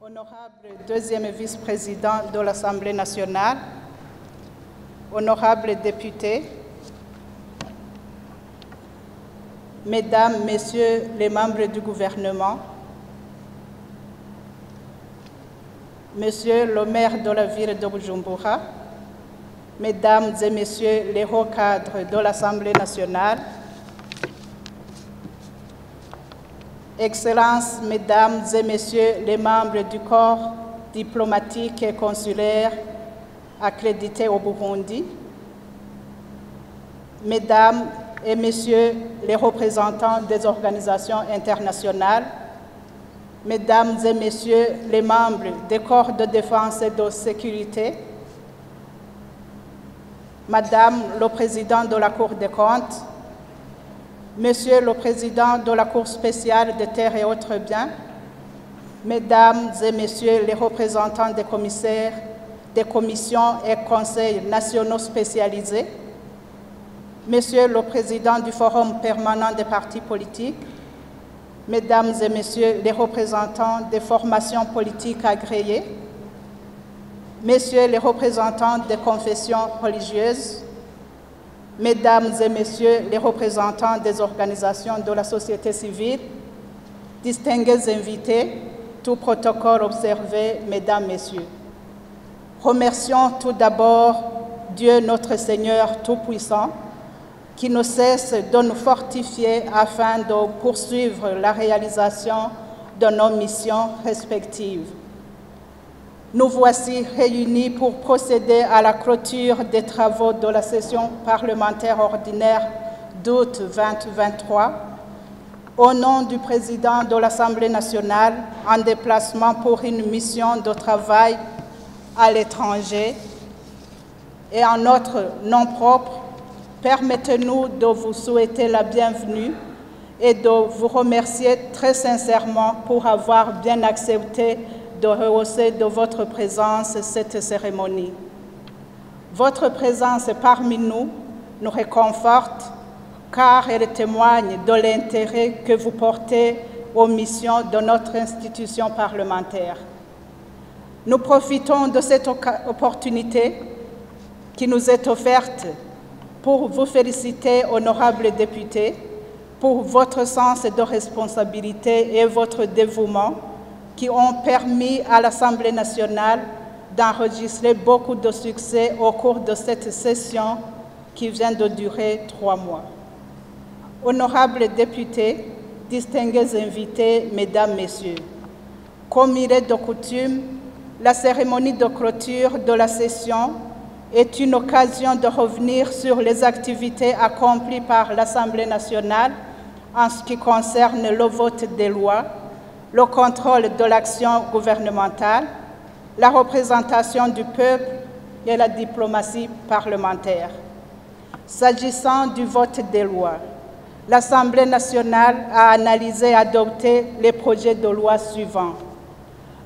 Honorable deuxième vice-président de l'Assemblée nationale, honorables députés, Mesdames, Messieurs les membres du gouvernement, Monsieur le maire de la ville de Bujumbura, Mesdames et Messieurs les hauts cadres de l'Assemblée nationale, Excellences, Mesdames et Messieurs les membres du corps diplomatique et consulaire accrédités au Burundi, Mesdames et Messieurs les représentants des organisations internationales, Mesdames et Messieurs les membres des corps de défense et de sécurité, Madame le Président de la Cour des comptes, Monsieur le Président de la Cour spéciale des terres et autres biens, Mesdames et Messieurs les représentants des commissaires, des commissions et conseils nationaux spécialisés, Monsieur le Président du Forum permanent des partis politiques, Mesdames et Messieurs les représentants des formations politiques agréées, Messieurs les représentants des confessions religieuses, Mesdames et Messieurs les représentants des organisations de la société civile, distingués invités, tout protocole observé, Mesdames, Messieurs. Remercions tout d'abord Dieu notre Seigneur Tout-Puissant, qui ne cesse de nous fortifier afin de poursuivre la réalisation de nos missions respectives. Nous voici réunis pour procéder à la clôture des travaux de la session parlementaire ordinaire d'août 2023 au nom du président de l'Assemblée nationale en déplacement pour une mission de travail à l'étranger et en notre nom propre. Permettez-nous de vous souhaiter la bienvenue et de vous remercier très sincèrement pour avoir bien accepté de rehausser de votre présence cette cérémonie. Votre présence parmi nous nous réconforte car elle témoigne de l'intérêt que vous portez aux missions de notre institution parlementaire. Nous profitons de cette opportunité qui nous est offerte pour vous féliciter, honorables députés, pour votre sens de responsabilité et votre dévouement qui ont permis à l'Assemblée nationale d'enregistrer beaucoup de succès au cours de cette session qui vient de durer 3 mois. Honorables députés, distingués invités, Mesdames, Messieurs, comme il est de coutume, la cérémonie de clôture de la session est une occasion de revenir sur les activités accomplies par l'Assemblée nationale en ce qui concerne le vote des lois, le contrôle de l'action gouvernementale, la représentation du peuple et la diplomatie parlementaire. S'agissant du vote des lois, l'Assemblée nationale a analysé et adopté les projets de loi suivants.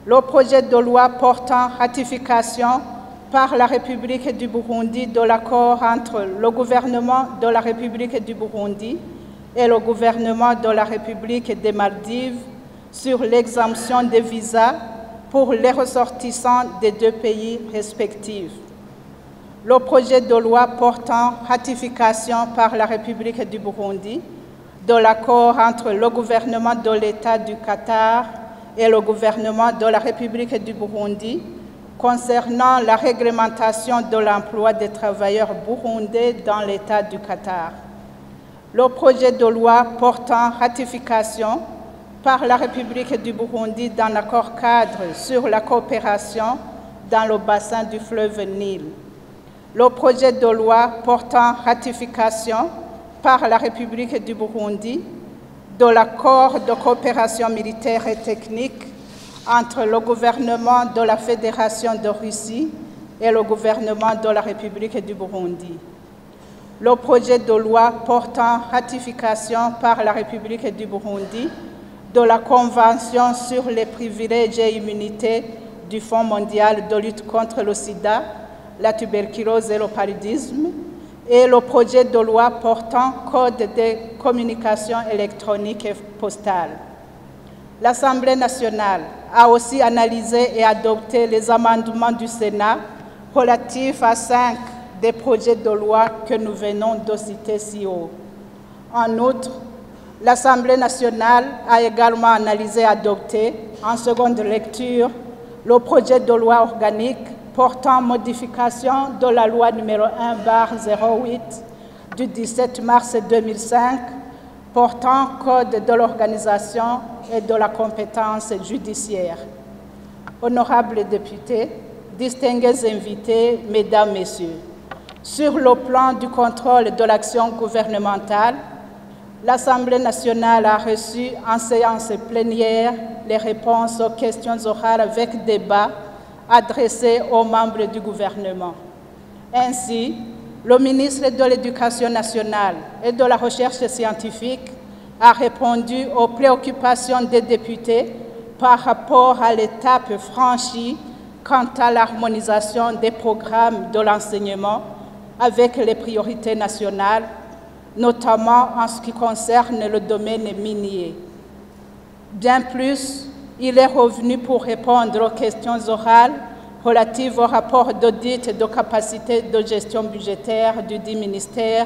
Le projet de loi portant ratification par la République du Burundi de l'accord entre le gouvernement de la République du Burundi et le gouvernement de la République des Maldives sur l'exemption des visas pour les ressortissants des 2 pays respectifs. Le projet de loi portant ratification par la République du Burundi de l'accord entre le gouvernement de l'État du Qatar et le gouvernement de la République du Burundi concernant la réglementation de l'emploi des travailleurs burundais dans l'État du Qatar. Le projet de loi portant ratification par la République du Burundi d'un accord cadre sur la coopération dans le bassin du fleuve Nil. Le projet de loi portant ratification par la République du Burundi de l'accord de coopération militaire et technique entre le gouvernement de la Fédération de Russie et le gouvernement de la République du Burundi. Le projet de loi portant ratification par la République du Burundi de la Convention sur les privilèges et immunités du Fonds mondial de lutte contre le sida, la tuberculose et le paludisme, et le projet de loi portant Code des communications électroniques et postales. L'Assemblée nationale a aussi analysé et adopté les amendements du Sénat relatifs à 5 des projets de loi que nous venons de citer si haut. En outre, l'Assemblée nationale a également analysé et adopté en seconde lecture le projet de loi organique portant modification de la loi numéro 1/08 du 17 mars 2005 portant code de l'organisation et de la compétence judiciaire. Honorables députés, distingués invités, mesdames, messieurs, sur le plan du contrôle de l'action gouvernementale, l'Assemblée nationale a reçu en séance plénière les réponses aux questions orales avec débat adressées aux membres du gouvernement. Ainsi, le ministre de l'Éducation nationale et de la Recherche scientifique a répondu aux préoccupations des députés par rapport à l'étape franchie quant à l'harmonisation des programmes de l'enseignement avec les priorités nationales, notamment en ce qui concerne le domaine minier. Bien plus, il est revenu pour répondre aux questions orales relatives au rapport d'audit de capacité de gestion budgétaire du dit ministère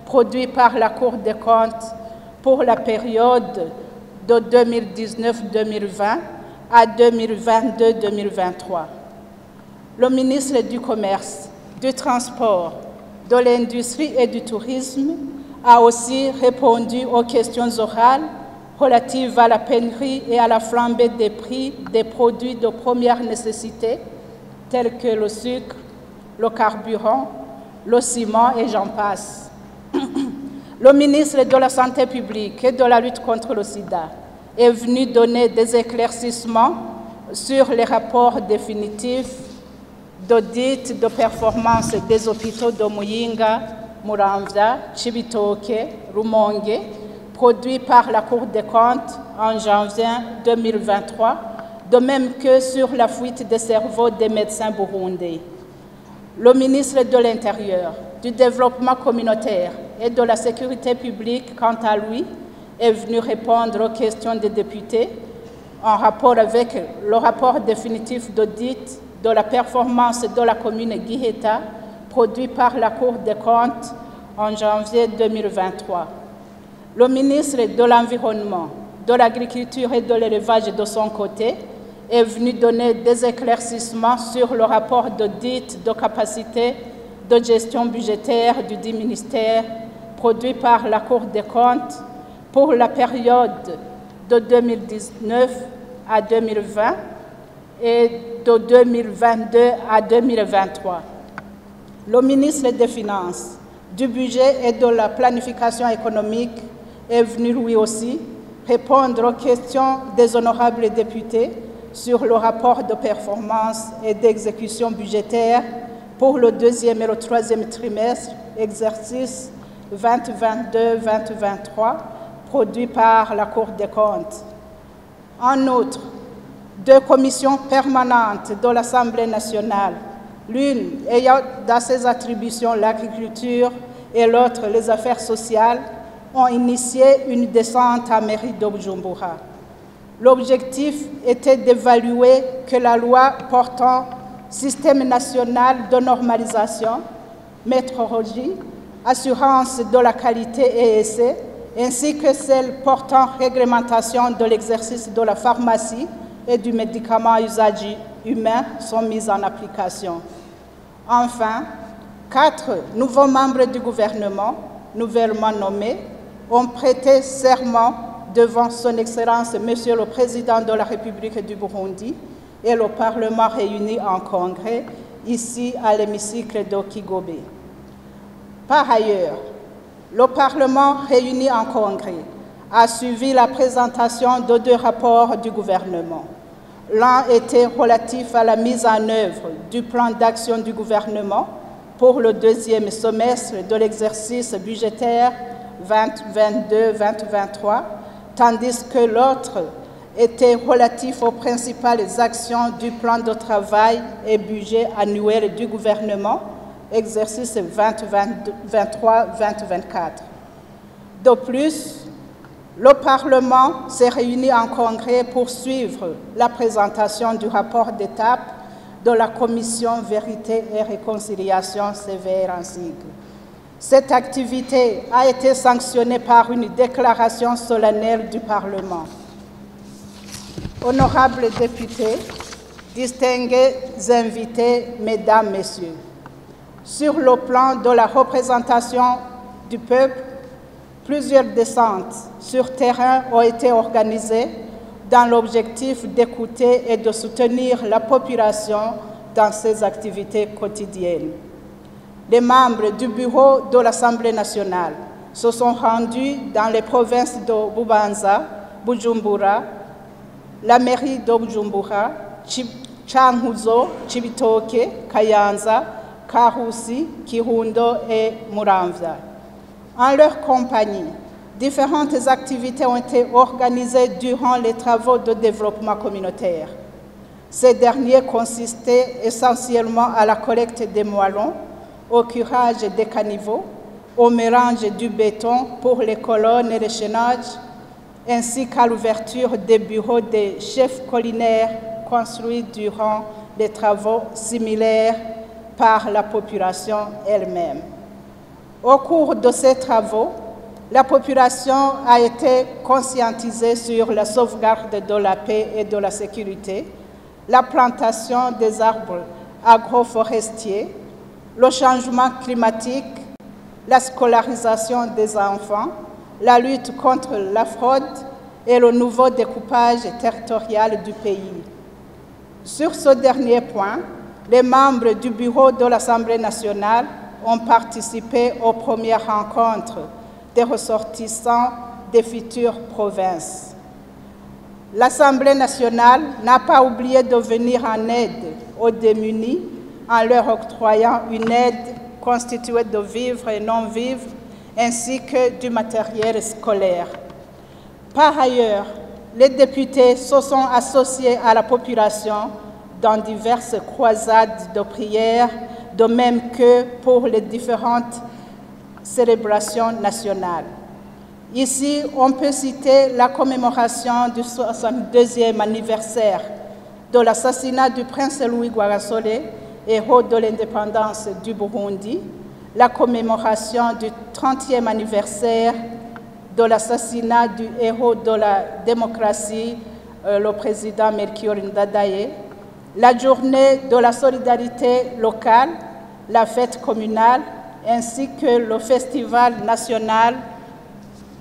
produit par la Cour des comptes pour la période de 2019-2020 à 2022-2023. Le ministre du Commerce, du Transport, de l'Industrie et du Tourisme a aussi répondu aux questions orales relatives à la pénurie et à la flambée des prix des produits de première nécessité tels que le sucre, le carburant, le ciment et j'en passe. Le ministre de la Santé publique et de la lutte contre le sida est venu donner des éclaircissements sur les rapports définitifs d'audit de performance des hôpitaux de Muyinga, Muramvya, Cibitoke, Rumonge, produits par la Cour des comptes en janvier 2023, de même que sur la fuite des cerveaux des médecins burundais. Le ministre de l'Intérieur, du Développement communautaire et de la Sécurité publique, quant à lui, est venu répondre aux questions des députés en rapport avec le rapport définitif d'audit de la performance de la commune Giheta, produit par la Cour des comptes en janvier 2023. Le ministre de l'Environnement, de l'Agriculture et de l'Élevage, de son côté, est venu donner des éclaircissements sur le rapport d'audit de capacité de gestion budgétaire du dit ministère, produit par la Cour des comptes pour la période de 2019 à 2020 et de 2022 à 2023. Le ministre des Finances, du Budget et de la Planification économique est venu lui aussi répondre aux questions des honorables députés sur le rapport de performance et d'exécution budgétaire pour le deuxième et le troisième trimestre, exercice 2022-2023, produit par la Cour des comptes. En outre, 2 commissions permanentes de l'Assemblée nationale, l'une ayant dans ses attributions l'agriculture et l'autre les affaires sociales, ont initié une descente à mairie de Bujumbura. L'objectif était d'évaluer que la loi portant Système national de normalisation, métrologie, assurance de la qualité et essai, ainsi que celle portant réglementation de l'exercice de la pharmacie et du médicament à usage humain sont mises en application. Enfin, 4 nouveaux membres du gouvernement, nouvellement nommés, ont prêté serment devant son Excellence, Monsieur le Président de la République du Burundi et le Parlement réuni en congrès, ici à l'hémicycle de Kigobe. Par ailleurs, le Parlement réuni en congrès a suivi la présentation de 2 rapports du gouvernement. L'un était relatif à la mise en œuvre du plan d'action du gouvernement pour le 2e semestre de l'exercice budgétaire 2022-2023, tandis que l'autre était relatif aux principales actions du plan de travail et budget annuel du gouvernement, exercice 2023-2024. De plus, Le Parlement s'est réuni en congrès pour suivre la présentation du rapport d'étape de la Commission Vérité et Réconciliation CVR en sigle. Cette activité a été sanctionnée par une déclaration solennelle du Parlement. Honorables députés, distingués invités, mesdames, messieurs, sur le plan de la représentation du peuple, plusieurs descentes sur terrain ont été organisées dans l'objectif d'écouter et de soutenir la population dans ses activités quotidiennes. Les membres du bureau de l'Assemblée nationale se sont rendus dans les provinces de Bubanza, Bujumbura, la mairie de Bujumbura, Cankuzo, Cibitoke, Kayanza, Karusi, Kirundo et Muramvya. En leur compagnie, différentes activités ont été organisées durant les travaux de développement communautaire. Ces derniers consistaient essentiellement à la collecte des moellons, au curage des caniveaux, au mélange du béton pour les colonnes et les chaînages, ainsi qu'à l'ouverture des bureaux des chefs collinaires construits durant des travaux similaires par la population elle-même. Au cours de ces travaux, la population a été conscientisée sur la sauvegarde de la paix et de la sécurité, la plantation des arbres agroforestiers, le changement climatique, la scolarisation des enfants, la lutte contre la fraude et le nouveau découpage territorial du pays. Sur ce dernier point, les membres du bureau de l'Assemblée nationale ont participé aux premières rencontres des ressortissants des futures provinces. L'Assemblée nationale n'a pas oublié de venir en aide aux démunis en leur octroyant une aide constituée de vivres et non-vivres ainsi que du matériel scolaire. Par ailleurs, les députés se sont associés à la population dans diverses croisades de prière, de même que pour les différentes célébrations nationales. Ici, on peut citer la commémoration du 62e anniversaire de l'assassinat du prince Louis Rwagasore, héros de l'indépendance du Burundi, la commémoration du 30e anniversaire de l'assassinat du héros de la démocratie, le président Melchior Ndadaye, la journée de la solidarité locale, la fête communale, ainsi que le festival national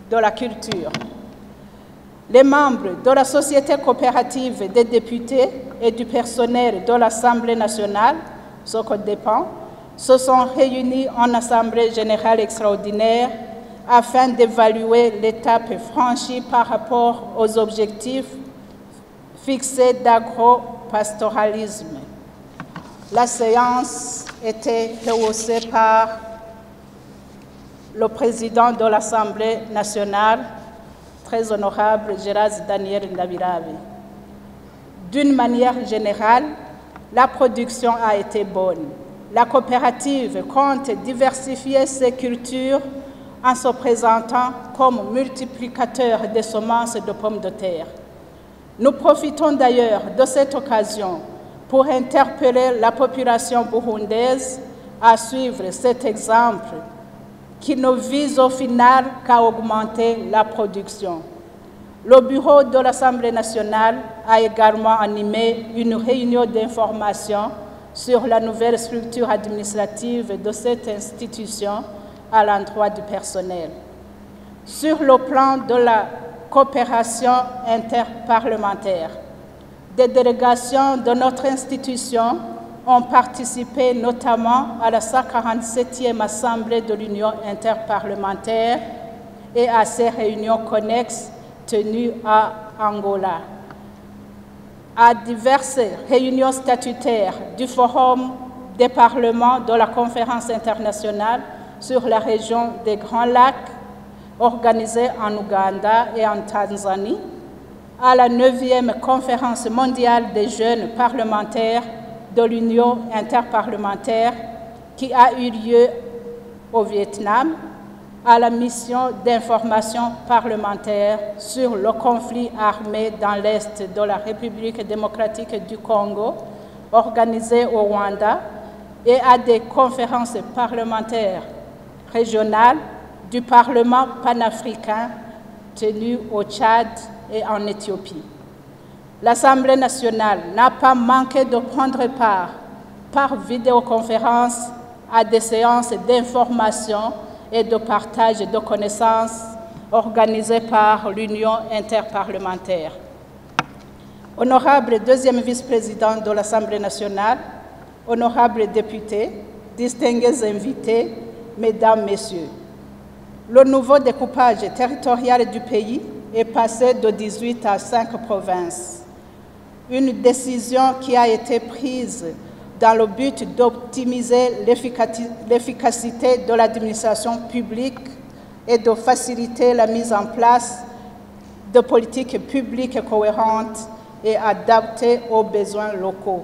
de la culture. Les membres de la société coopérative des députés et du personnel de l'Assemblée nationale, SOCODEPAN, se sont réunis en Assemblée générale extraordinaire afin d'évaluer l'étape franchie par rapport aux objectifs fixés d'agropastoralisme. La séance était rehaussée par le président de l'Assemblée nationale, très honorable Gérard Daniel Ndabirabe. D'une manière générale, la production a été bonne. La coopérative compte diversifier ses cultures en se présentant comme multiplicateur des semences de pommes de terre. Nous profitons d'ailleurs de cette occasion pour interpeller la population burundaise à suivre cet exemple qui ne vise au final qu'à augmenter la production. Le bureau de l'Assemblée nationale a également animé une réunion d'information sur la nouvelle structure administrative de cette institution à l'endroit du personnel. Sur le plan de la coopération interparlementaire, des délégations de notre institution ont participé notamment à la 147e Assemblée de l'Union interparlementaire et à ses réunions connexes tenues à Angola, à diverses réunions statutaires du Forum des parlements de la Conférence internationale sur la région des Grands Lacs, organisée en Ouganda et en Tanzanie, à la 9e Conférence mondiale des jeunes parlementaires de l'Union interparlementaire qui a eu lieu au Vietnam, à la mission d'information parlementaire sur le conflit armé dans l'Est de la République démocratique du Congo, organisée au Rwanda, et à des conférences parlementaires régionales du Parlement panafricain tenues au Tchad et en Éthiopie. L'Assemblée nationale n'a pas manqué de prendre part par vidéoconférence à des séances d'information et de partage de connaissances organisées par l'Union interparlementaire. Honorable deuxième vice-président de l'Assemblée nationale, honorables députés, distingués invités, mesdames, messieurs, le nouveau découpage territorial du pays est passé de 18 à 5 provinces. Une décision qui a été prise dans le but d'optimiser l'efficacité de l'administration publique et de faciliter la mise en place de politiques publiques cohérentes et adaptées aux besoins locaux.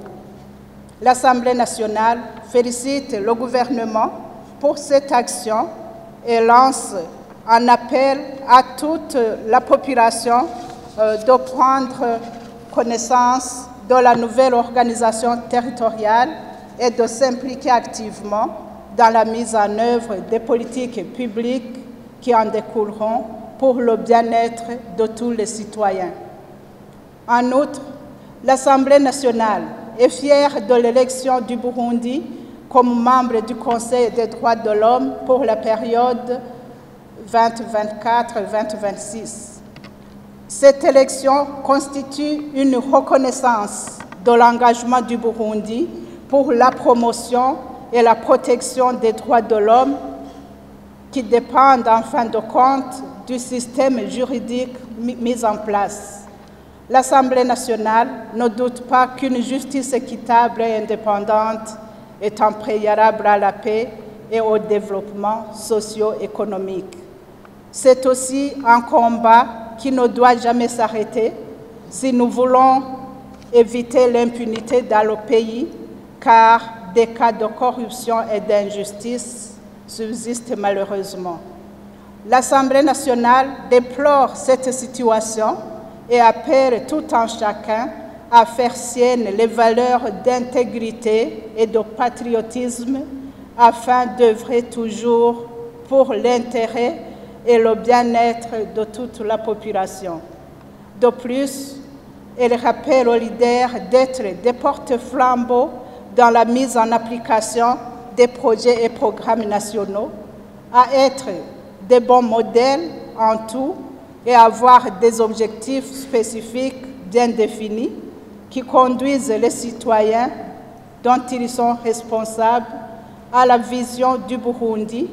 L'Assemblée nationale félicite le gouvernement pour cette action et lance un appel à toute la population de prendre connaissance de la nouvelle organisation territoriale et de s'impliquer activement dans la mise en œuvre des politiques publiques qui en découleront pour le bien-être de tous les citoyens. En outre, l'Assemblée nationale est fière de l'élection du Burundi comme membre du Conseil des droits de l'homme pour la période 2024-2026. Cette élection constitue une reconnaissance de l'engagement du Burundi pour la promotion et la protection des droits de l'homme qui dépendent en fin de compte du système juridique mis en place. L'Assemblée nationale ne doute pas qu'une justice équitable et indépendante est un préalable à la paix et au développement socio-économique. C'est aussi un combat qui ne doit jamais s'arrêter si nous voulons éviter l'impunité dans le pays, car des cas de corruption et d'injustice subsistent malheureusement. L'Assemblée nationale déplore cette situation et appelle tout un chacun à faire sienne les valeurs d'intégrité et de patriotisme afin d'œuvrer toujours pour l'intérêt et le bien-être de toute la population. De plus, elle rappelle aux leaders d'être des porte-flambeaux dans la mise en application des projets et programmes nationaux, à être des bons modèles en tout et avoir des objectifs spécifiques bien définis qui conduisent les citoyens dont ils sont responsables à la vision du Burundi,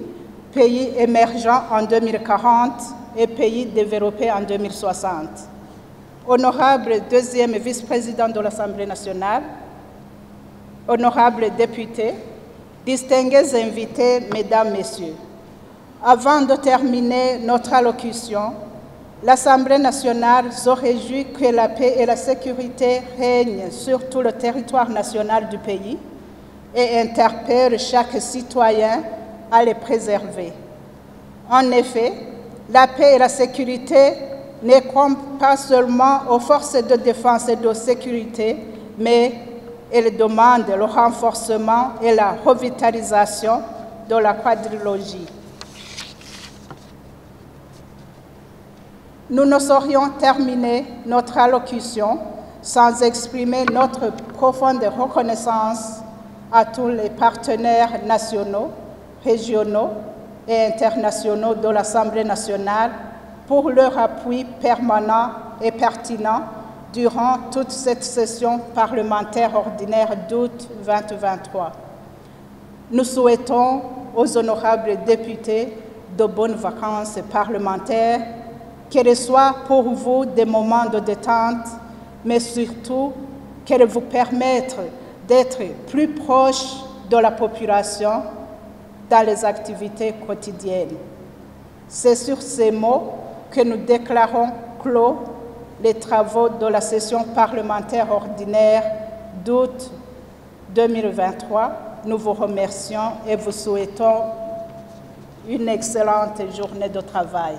pays émergent en 2040 et pays développé en 2060. Honorable deuxième vice-président de l'Assemblée nationale, honorables députés, distingués invités, mesdames, messieurs, avant de terminer notre allocution, l'Assemblée nationale se réjouit que la paix et la sécurité règnent sur tout le territoire national du pays et interpelle chaque citoyen à les préserver. En effet, la paix et la sécurité n'incombent pas seulement aux forces de défense et de sécurité, mais elles demandent le renforcement et la revitalisation de la quadrilogie. Nous ne saurions terminer notre allocution sans exprimer notre profonde reconnaissance à tous les partenaires nationaux, régionaux et internationaux de l'Assemblée nationale pour leur appui permanent et pertinent durant toute cette session parlementaire ordinaire d'août 2023. Nous souhaitons aux honorables députés de bonnes vacances parlementaires, qu'elles soient pour vous des moments de détente, mais surtout qu'elles vous permettent d'être plus proches de la population dans les activités quotidiennes. C'est sur ces mots que nous déclarons clos les travaux de la session parlementaire ordinaire d'août 2023. Nous vous remercions et vous souhaitons une excellente journée de travail.